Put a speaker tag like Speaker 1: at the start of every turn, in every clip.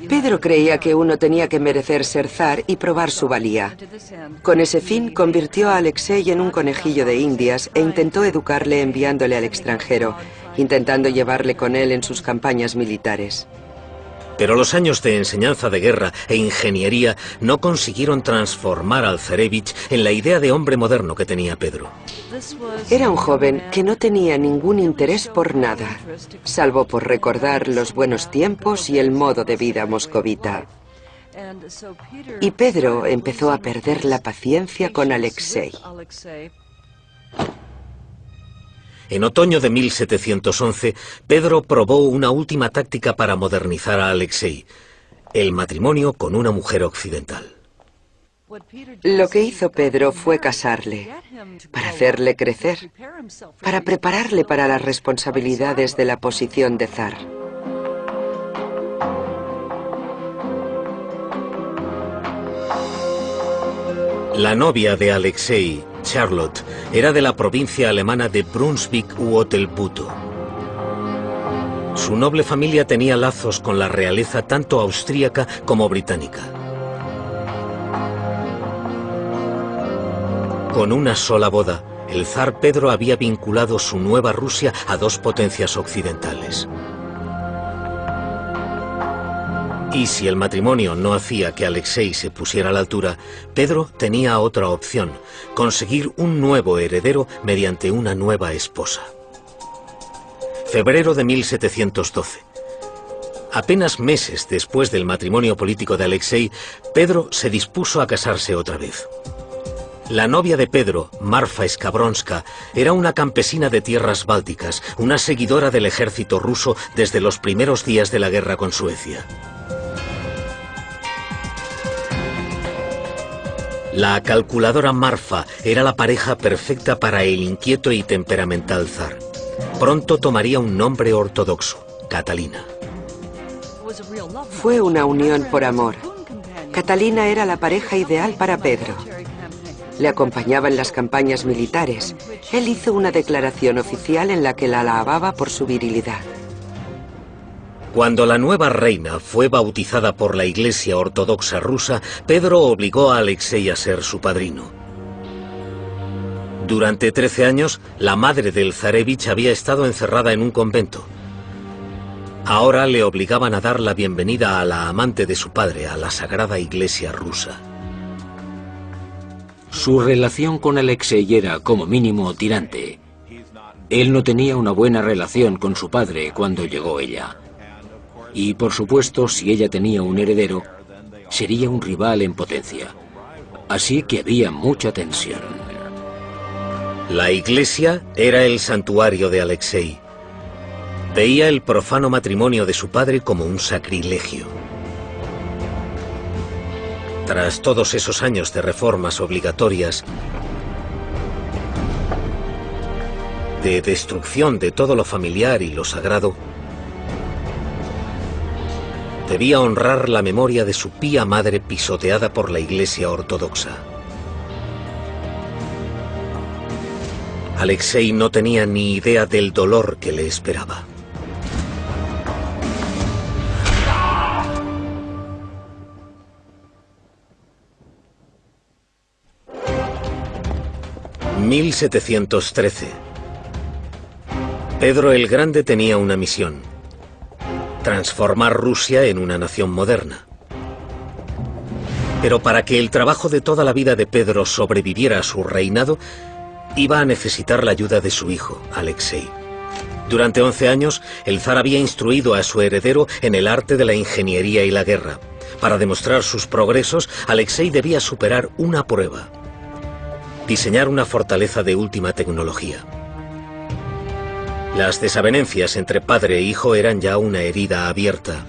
Speaker 1: Pedro creía que uno tenía que merecer ser zar y probar su valía. Con ese fin, convirtió a Alexei en un conejillo de Indias e intentó educarle enviándole al extranjero, intentando llevarle con él en sus campañas militares.
Speaker 2: Pero los años de enseñanza de guerra e ingeniería no consiguieron transformar al zarévich en la idea de hombre moderno que tenía Pedro.
Speaker 1: Era un joven que no tenía ningún interés por nada, salvo por recordar los buenos tiempos y el modo de vida moscovita. Y Pedro empezó a perder la paciencia con Alexei.
Speaker 2: En otoño de 1711, Pedro probó una última táctica para modernizar a Alexei: el matrimonio con una mujer occidental.
Speaker 1: Lo que hizo Pedro fue casarle, para hacerle crecer, para prepararle para las responsabilidades de la posición de zar.
Speaker 2: La novia de Alexei, Charlotte, era de la provincia alemana de Brunswick-Wolfenbüttel. Su noble familia tenía lazos con la realeza tanto austríaca como británica. Con una sola boda, el zar Pedro había vinculado su nueva Rusia a dos potencias occidentales. Y si el matrimonio no hacía que Alexei se pusiera a la altura, Pedro tenía otra opción: conseguir un nuevo heredero mediante una nueva esposa. Febrero de 1712. Apenas meses después del matrimonio político de Alexei, Pedro se dispuso a casarse otra vez. La novia de Pedro, Marfa Skabronska, era una campesina de tierras bálticas, una seguidora del ejército ruso desde los primeros días de la guerra con Suecia. La calculadora Marfa era la pareja perfecta para el inquieto y temperamental zar. Pronto tomaría un nombre ortodoxo: Catalina.
Speaker 1: Fue una unión por amor. Catalina era la pareja ideal para Pedro. Le acompañaba en las campañas militares. Él hizo una declaración oficial en la que la alababa por su virilidad.
Speaker 2: Cuando la nueva reina fue bautizada por la Iglesia Ortodoxa rusa, Pedro obligó a Alexei a ser su padrino. Durante 13 años, la madre del zarévich había estado encerrada en un convento. Ahora le obligaban a dar la bienvenida a la amante de su padre a la Sagrada Iglesia rusa.
Speaker 3: Su relación con Alexei era, como mínimo, tirante. Él no tenía una buena relación con su padre cuando llegó ella. Y, por supuesto, si ella tenía un heredero, sería un rival en potencia. Así que había mucha tensión.
Speaker 2: La iglesia era el santuario de Alexei. Veía el profano matrimonio de su padre como un sacrilegio. Tras todos esos años de reformas obligatorias, de destrucción de todo lo familiar y lo sagrado, debía honrar la memoria de su pía madre pisoteada por la Iglesia Ortodoxa. Alexei no tenía ni idea del dolor que le esperaba. (1713). Pedro el Grande tenía una misión: transformar Rusia en una nación moderna. Pero para que el trabajo de toda la vida de Pedro sobreviviera a su reinado, iba a necesitar la ayuda de su hijo, Alexei. Durante 11 años, el zar había instruido a su heredero en el arte de la ingeniería y la guerra. Para demostrar sus progresos, Alexei debía superar una prueba: diseñar una fortaleza de última tecnología. Las desavenencias entre padre e hijo eran ya una herida abierta.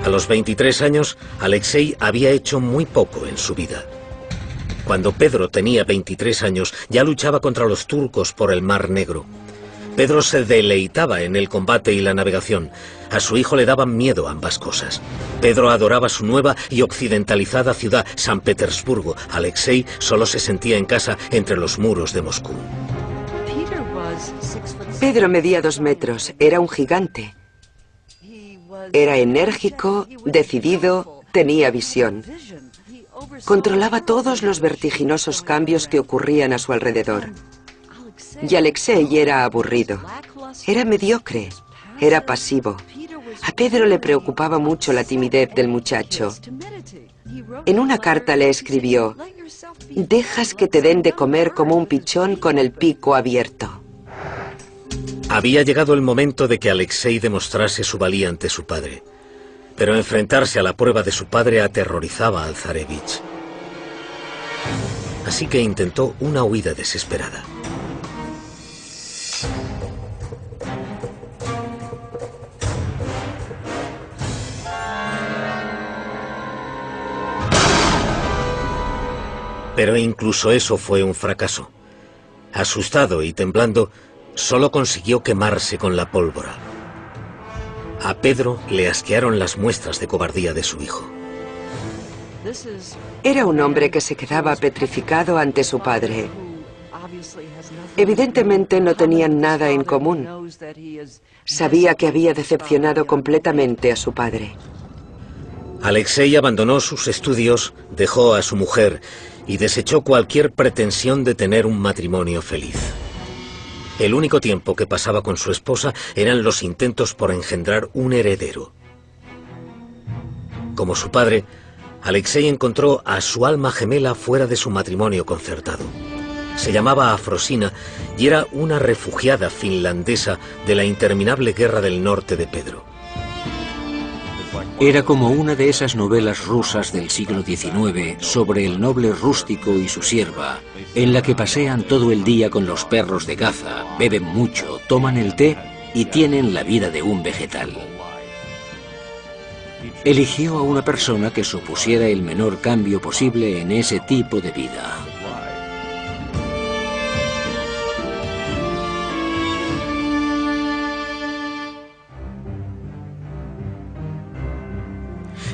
Speaker 2: A los 23 años, Alexei había hecho muy poco en su vida. Cuando Pedro tenía 23 años, ya luchaba contra los turcos por el Mar Negro. Pedro se deleitaba en el combate y la navegación. A su hijo le daban miedo ambas cosas. Pedro adoraba su nueva y occidentalizada ciudad, San Petersburgo. Alexei solo se sentía en casa entre los muros de Moscú.
Speaker 1: Pedro medía 2 metros, era un gigante. Era enérgico, decidido, tenía visión. Controlaba todos los vertiginosos cambios que ocurrían a su alrededor. Y Alexei era aburrido. Era mediocre. Era pasivo. A Pedro le preocupaba mucho la timidez del muchacho. En una carta le escribió: «Dejas que te den de comer como un pichón con el pico abierto».
Speaker 2: Había llegado el momento de que Alexei demostrase su valía ante su padre. Pero enfrentarse a la prueba de su padre aterrorizaba al zarevich. Así que intentó una huida desesperada. Pero incluso eso fue un fracaso. Asustado y temblando, solo consiguió quemarse con la pólvora. A Pedro le asquearon las muestras de cobardía de su hijo.
Speaker 1: Era un hombre que se quedaba petrificado ante su padre. Evidentemente no tenían nada en común. Sabía que había decepcionado completamente a su padre.
Speaker 2: Alexei abandonó sus estudios, dejó a su mujer y desechó cualquier pretensión de tener un matrimonio feliz. El único tiempo que pasaba con su esposa eran los intentos por engendrar un heredero. Como su padre, Alexei encontró a su alma gemela fuera de su matrimonio concertado. Se llamaba Afrosina y era una refugiada finlandesa de la interminable guerra del norte de Pedro.
Speaker 3: Era como una de esas novelas rusas del siglo XIX sobre el noble rústico y su sierva, en la que pasean todo el día con los perros de caza, beben mucho, toman el té y tienen la vida de un vegetal. Eligió a una persona que supusiera el menor cambio posible en ese tipo de vida.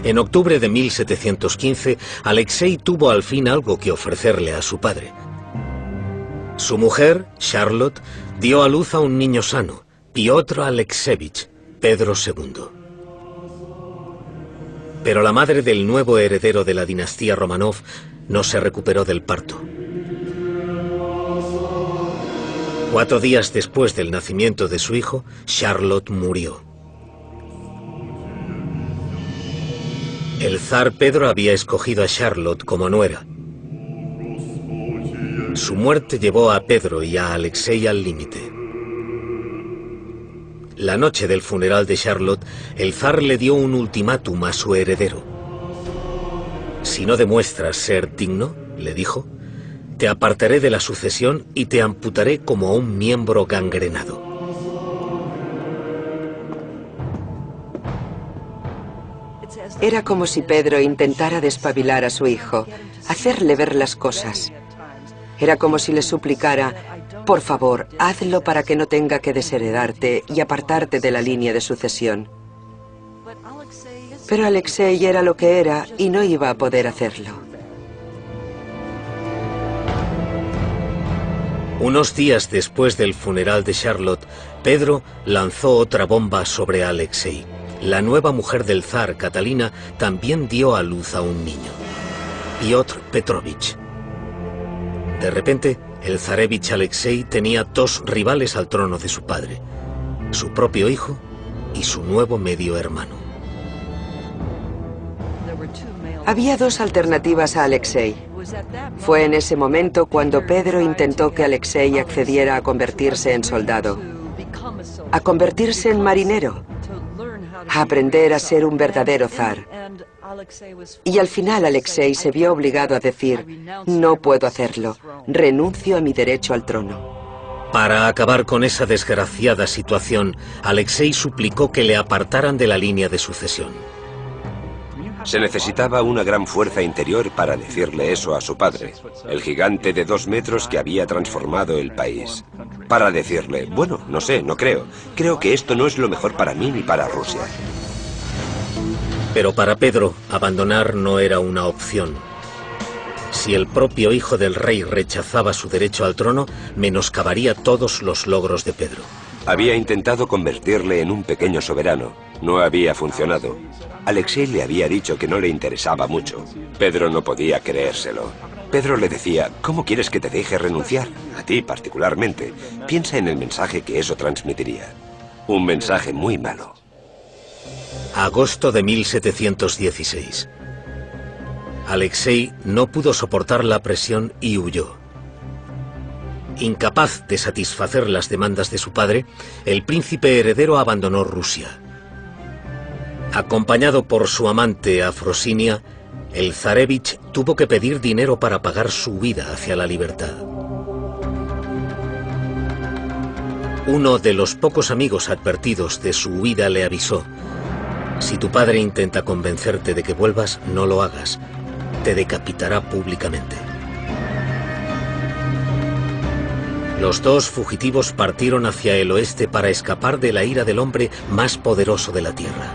Speaker 2: En octubre de 1715, Alexei tuvo al fin algo que ofrecerle a su padre. Su mujer, Charlotte, dio a luz a un niño sano, Piotr Aleksevich, Pedro II. Pero la madre del nuevo heredero de la dinastía Romanov no se recuperó del parto. 4 días después del nacimiento de su hijo, Charlotte murió. El zar Pedro había escogido a Charlotte como nuera. Su muerte llevó a Pedro y a Alexei al límite. La noche del funeral de Charlotte, el zar le dio un ultimátum a su heredero. «Si no demuestras ser digno», le dijo, «te apartaré de la sucesión y te amputaré como a un miembro gangrenado».
Speaker 1: Era como si Pedro intentara despabilar a su hijo, hacerle ver las cosas. Era como si le suplicara: «Por favor, hazlo para que no tenga que desheredarte y apartarte de la línea de sucesión». Pero Alexei era lo que era y no iba a poder hacerlo.
Speaker 2: Unos días después del funeral de Charlotte, Pedro lanzó otra bomba sobre Alexei. La nueva mujer del zar, Catalina, también dio a luz a un niño, Piotr Petrovich. De repente, el zarevich Alexei tenía 2 rivales al trono de su padre, su propio hijo y su nuevo medio hermano.
Speaker 1: Había 2 alternativas a Alexei. Fue en ese momento cuando Pedro intentó que Alexei accediera a convertirse en soldado, a convertirse en marinero, a aprender a ser un verdadero zar. Y al final Alexei se vio obligado a decir: «No puedo hacerlo, renuncio a mi derecho al trono».
Speaker 2: Para acabar con esa desgraciada situación, Alexei suplicó que le apartaran de la línea de sucesión.
Speaker 4: Se necesitaba una gran fuerza interior para decirle eso a su padre, el gigante de 2 metros que había transformado el país. Para decirle: bueno, no sé, no creo. Creo que esto no es lo mejor para mí ni para Rusia.
Speaker 2: Pero para Pedro, abandonar no era una opción. Si el propio hijo del rey rechazaba su derecho al trono, menoscabaría todos los logros de Pedro.
Speaker 4: Había intentado convertirle en un pequeño soberano, No había funcionado. Alexei le había dicho que no le interesaba mucho. Pedro no podía creérselo. Pedro le decía, ¿cómo quieres que te deje renunciar? A ti particularmente. Piensa en el mensaje que eso transmitiría. Un mensaje muy malo.
Speaker 2: Agosto de 1716. Alexei no pudo soportar la presión y huyó. Incapaz de satisfacer las demandas de su padre, el príncipe heredero abandonó Rusia. Acompañado por su amante Afrosinia, el zarevich tuvo que pedir dinero para pagar su huida hacia la libertad. Uno de los pocos amigos advertidos de su huida le avisó: si tu padre intenta convencerte de que vuelvas, no lo hagas. Te decapitará públicamente. Los dos fugitivos partieron hacia el oeste para escapar de la ira del hombre más poderoso de la tierra.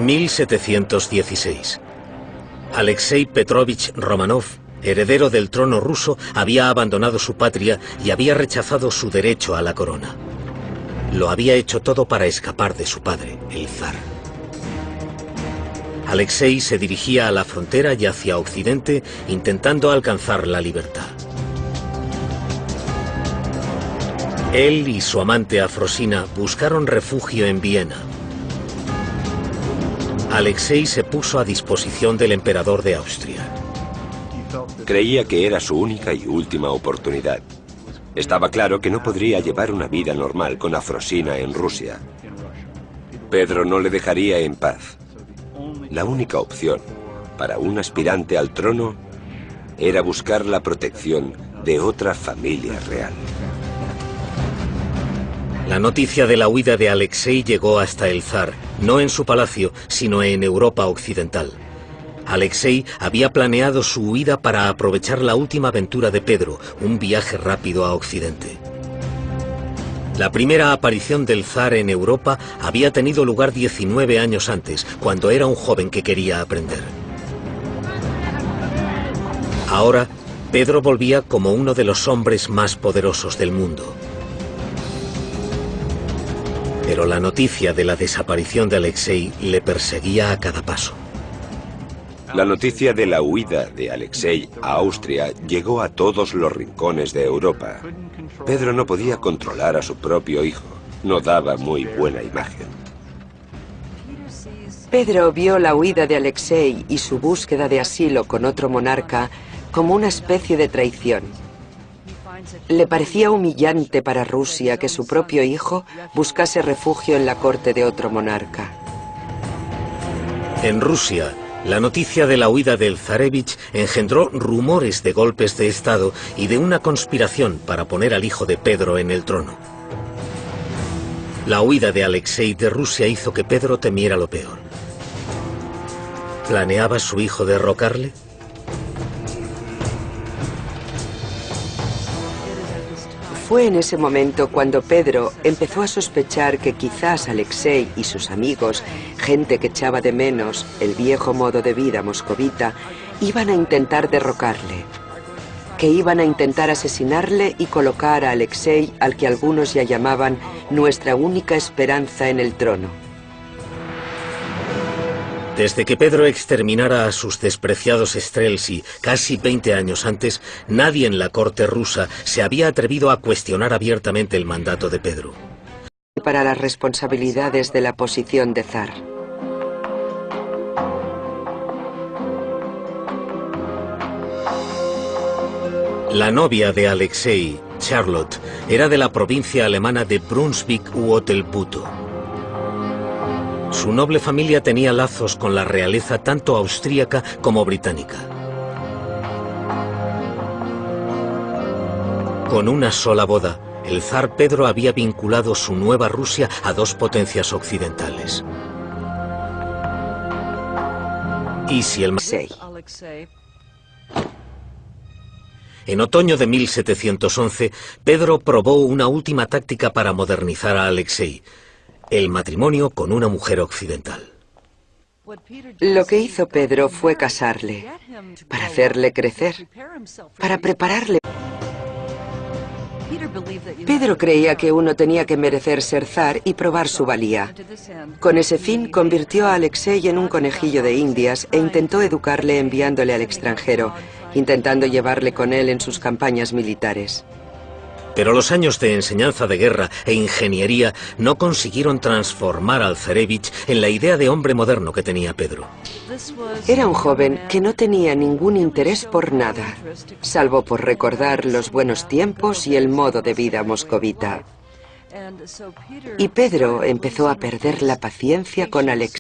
Speaker 2: (1716) Alexei Petrovich Romanov, heredero del trono ruso, había abandonado su patria y había rechazado su derecho a la corona. Lo había hecho todo para escapar de su padre, el zar. Alexei se dirigía a la frontera y hacia Occidente, intentando alcanzar la libertad. Él y su amante Afrosina buscaron refugio en Viena. Alexei se puso a disposición del emperador de Austria.
Speaker 4: Creía que era su única y última oportunidad. Estaba claro que no podría llevar una vida normal con Afrosina en Rusia. Pedro no le dejaría en paz. La única opción para un aspirante al trono era buscar la protección de otra familia real.
Speaker 2: La noticia de la huida de Alexei llegó hasta el zar, no en su palacio, sino en Europa occidental. Alexei había planeado su huida para aprovechar la última aventura de Pedro, un viaje rápido a Occidente. La primera aparición del zar en Europa había tenido lugar 19 años antes, cuando era un joven que quería aprender. Ahora, Pedro volvía como uno de los hombres más poderosos del mundo. Pero la noticia de la desaparición de Alexei le perseguía a cada paso.
Speaker 4: La noticia de la huida de Alexei a Austria llegó a todos los rincones de Europa. Pedro no podía controlar a su propio hijo. No daba muy buena imagen.
Speaker 1: Pedro vio la huida de Alexei y su búsqueda de asilo con otro monarca como una especie de traición. Le parecía humillante para Rusia que su propio hijo buscase refugio en la corte de otro monarca.
Speaker 2: En Rusia, la noticia de la huida del zarevich engendró rumores de golpes de Estado y de una conspiración para poner al hijo de Pedro en el trono. La huida de Alexei de Rusia hizo que Pedro temiera lo peor. ¿Planeaba su hijo derrocarle?
Speaker 1: Fue en ese momento cuando Pedro empezó a sospechar que quizás Alexei y sus amigos, gente que echaba de menos el viejo modo de vida moscovita, iban a intentar derrocarle, que iban a intentar asesinarle y colocar a Alexei al que algunos ya llamaban nuestra única esperanza en el trono.
Speaker 2: Desde que Pedro exterminara a sus despreciados Streltsy casi 20 años antes, nadie en la corte rusa se había atrevido a cuestionar abiertamente el mandato de Pedro.
Speaker 1: Para las responsabilidades de la posición de zar.
Speaker 2: La novia de Alexei, Charlotte, era de la provincia alemana de Brunswick-Wolfenbüttel. Su noble familia tenía lazos con la realeza tanto austríaca como británica. Con una sola boda, el zar Pedro había vinculado su nueva Rusia a dos potencias occidentales. Y si el... En otoño de 1711, Pedro probó una última táctica para modernizar a Alexei: el matrimonio con una mujer occidental.
Speaker 1: Lo que hizo Pedro fue casarle, para hacerle crecer, para prepararle. Pedro creía que uno tenía que merecer ser zar y probar su valía. Con ese fin, convirtió a Alexei en un conejillo de Indias e intentó educarle enviándole al extranjero, intentando llevarle con él en sus campañas militares.
Speaker 2: Pero los años de enseñanza de guerra e ingeniería no consiguieron transformar al zarevich en la idea de hombre moderno que tenía Pedro.
Speaker 1: Era un joven que no tenía ningún interés por nada, salvo por recordar los buenos tiempos y el modo de vida moscovita. Y Pedro empezó a perder la paciencia con Alexei.